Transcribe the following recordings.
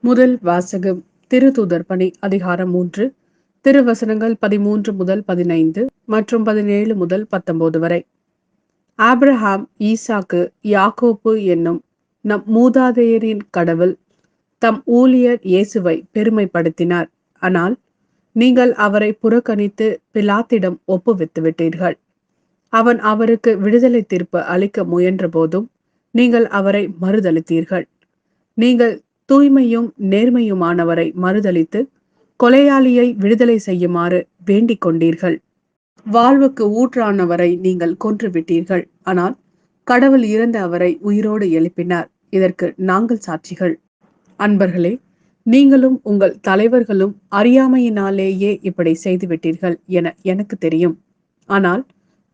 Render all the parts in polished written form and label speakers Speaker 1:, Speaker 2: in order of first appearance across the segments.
Speaker 1: முதல் வாசகம். திருத்தூதர் பணி அதிகாரம் 3, திருவசனங்கள் 13 முதல் 15 மற்றும் 17 முதல் 19 வரை. ஆபிரகாம், ஈசாக்கு, யாக்கோப்பு என்னும் நம் மூதாதையரின் கடவுள் தம் ஊழியர் இயேசுவை பெருமைப்படுத்தினார். ஆனால் நீங்கள் அவரை புறக்கணித்து பிலாத்திடம் ஒப்புவித்து விட்டீர்கள். அவன் அவருக்கு விடுதலை தீர்ப்பு அளிக்க முயன்ற போதும் நீங்கள் அவரை மறுதலித்தீர்கள். நீங்கள் தூய்மையும் நேர்மையுமானவரை மறுதலித்து கொலையாளியை விடுதலை செய்யுமாறு வேண்டிக் கொண்டீர்கள். வாழ்வுக்கு ஊற்றானவரை நீங்கள் கொன்றுவிட்டீர்கள். ஆனால் கடவுள் இறந்த அவரை உயிரோடு எழுப்பினார். இதற்கு நாங்கள் சாட்சிகள். அன்பர்களே, நீங்களும் உங்கள் தலைவர்களும் அறியாமையினாலேயே இப்படி செய்துவிட்டீர்கள் என எனக்கு தெரியும். ஆனால்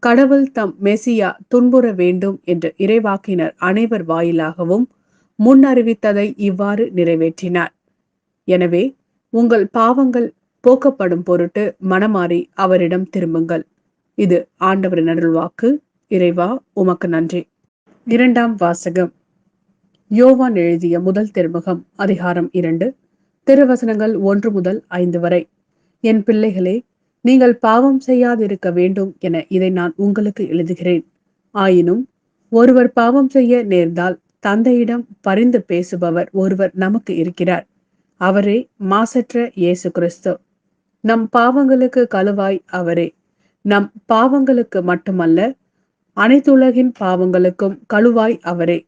Speaker 1: கடவுள் தம் மெசியா துன்புற வேண்டும் என்று இறைவாக்கினர் அனைவர் வாயிலாகவும் முன் அறிவித்ததை இவ்வாறு நிறைவேற்றினார். எனவே உங்கள் பாவங்கள் போக்கப்படும் பொருட்டு மனமாறி அவரிடம் திரும்புங்கள். இது ஆண்டவரின் அருள்வாக்கு. இறைவா, உமக்கு நன்றி. இரண்டாம் வாசகம். யோவான் எழுதிய முதல் திருமுகம் அதிகாரம் 2, திருவசனங்கள் 1 முதல் 5 வரை. என் பிள்ளைகளே, நீங்கள் பாவம் செய்யாதிருக்க வேண்டும் என இதை நான் உங்களுக்கு எழுதுகிறேன். ஆயினும் ஒருவர் பாவம் செய்ய நேர்ந்தால் தந்தையிடம் பரிந்து பேசுபவர் ஒருவர் நமக்கு இருக்கிறார். அவரே மாசற்ற இயேசு கிறிஸ்து. நம் பாவங்களுக்கு கழுவாய் அவரே. நம் பாவங்களுக்கு மட்டுமல்ல, அனைத்துலகின் பாவங்களுக்கும் கழுவாய் அவரே.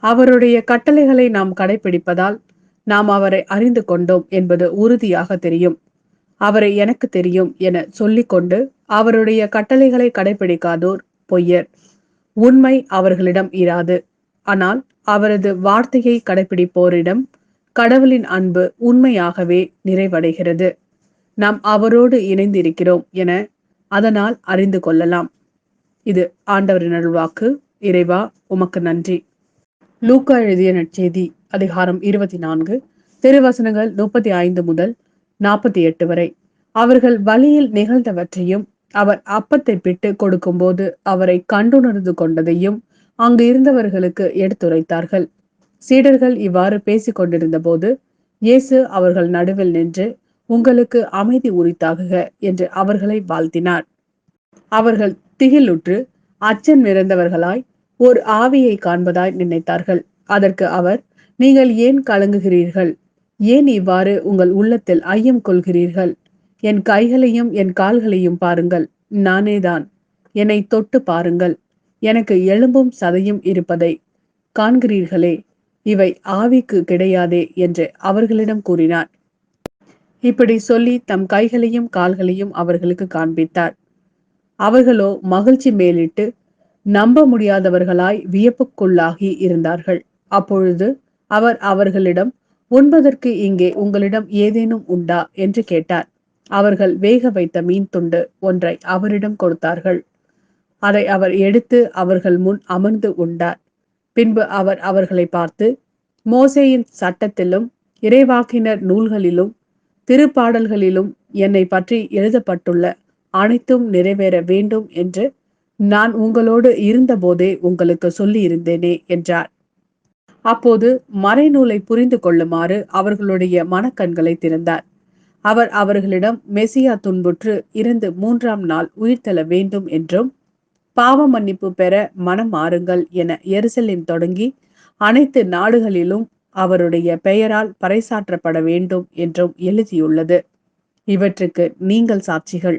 Speaker 1: அவருடைய கட்டளைகளை நாம் கடைபிடிப்பதால் நாம் அவரை அறிந்து கொண்டோம் என்பது உறுதியாக தெரியும். அவரை எனக்கு தெரியும் என சொல்லிக்கொண்டு அவருடைய கட்டளைகளை கடைபிடிக்காதோர் பொய்யர். உண்மை அவர்களிடம் இராது. ஆனால் அவரது வார்த்தையை கடைபிடிப்போரிடம் கடவுளின் அன்பு உண்மையாகவே நிறைவடைகிறது. நாம் அவரோடு இணைந்திருக்கிறோம் என அதனால் அறிந்து கொள்ளலாம். இது ஆண்டவரின் அருள்வாக்கு. இறைவா, உமக்கு நன்றி. லூக்கா எழுதிய நற்செய்தி அதிகாரம் 24, திருவசனங்கள் 35 முதல் 48 வரை. அவர்கள் வழியில் நிகழ்ந்தவற்றையும் அவர் அப்பத்தை பிட்டு கொடுக்கும்போது அவரை கண்டுணர்ந்து கொண்டதையும் அங்கு இருந்தவர்களுக்கு எடுத்துரைத்தார்கள். சீடர்கள் இவ்வாறு பேசிக் கொண்டிருந்த போது இயேசு அவர்கள் நடுவில் நின்று, உங்களுக்கு அமைதி உரித்தாகுக என்று அவர்களை வாழ்த்தினார். அவர்கள் திகிலுற்று அச்சம் நிறைந்தவர்களாய் ஓர் ஆவியை காண்பதாய் நினைத்தார்கள். அதற்கு அவர், நீங்கள் ஏன் கலங்குகிறீர்கள்? ஏன் இவ்வாறு உங்கள் உள்ளத்தில் ஐயம் கொள்கிறீர்கள்? என் கைகளையும் என் கால்களையும் பாருங்கள். நானேதான். என்னை தொட்டு பாருங்கள். எனக்கு எலும்பும் சதையும் இருப்பதை காண்கிறீர்களே, இவை ஆவிக்கு கிடையாதே என்று அவர்களிடம் கூறினார். இப்படி சொல்லி தம் கைகளையும் கால்களையும் அவர்களுக்கு காண்பித்தார். அவர்களோ மகிழ்ச்சி மேலிட்டு நம்ப முடியாதவர்களாய் வியப்புக்குள்ளாகி இருந்தார்கள். அப்பொழுது அவர் அவர்களிடம், உண்பதற்கு இங்கே உங்களிடம் ஏதேனும் உண்டா என்று கேட்டார். அவர்கள் வேக வைத்த மீன் துண்டு ஒன்றை அவரிடம் கொடுத்தார்கள். அதை அவர் எடுத்து அவர்கள் முன் அமர்ந்து உண்டார். பின்பு அவர் அவர்களை பார்த்து, மோசேயின் சட்டத்திலும் இறைவாக்கினர் நூல்களிலும் திருப்பாடல்களிலும் என்னை பற்றி எழுதப்பட்டுள்ள அனைத்தும் நிறைவேற வேண்டும் என்று நான் உங்களோடு இருந்தபோதே உங்களுக்கு சொல்லி இருந்தேனே என்றார். அப்போது மறைநூலை புரிந்து கொள்ளுமாறு அவர்களுடைய மனக்கண்களை திறந்தார். அவர் அவர்களிடம் மெசியா துன்புற்று இறந்து 3ஆம் நாள் உயிர்த்தெழ வேண்டும் என்றும், பாவ மன்னிப்பு பெற மனம் மாறுங்கள் என எருசலேம் தொடங்கி அனைத்து நாடுகளிலும் அவருடைய பெயரால் பறைசாற்றப்பட வேண்டும் என்றும் எழுதியுள்ளது. இவற்றுக்கு நீங்கள் சாட்சிகள்.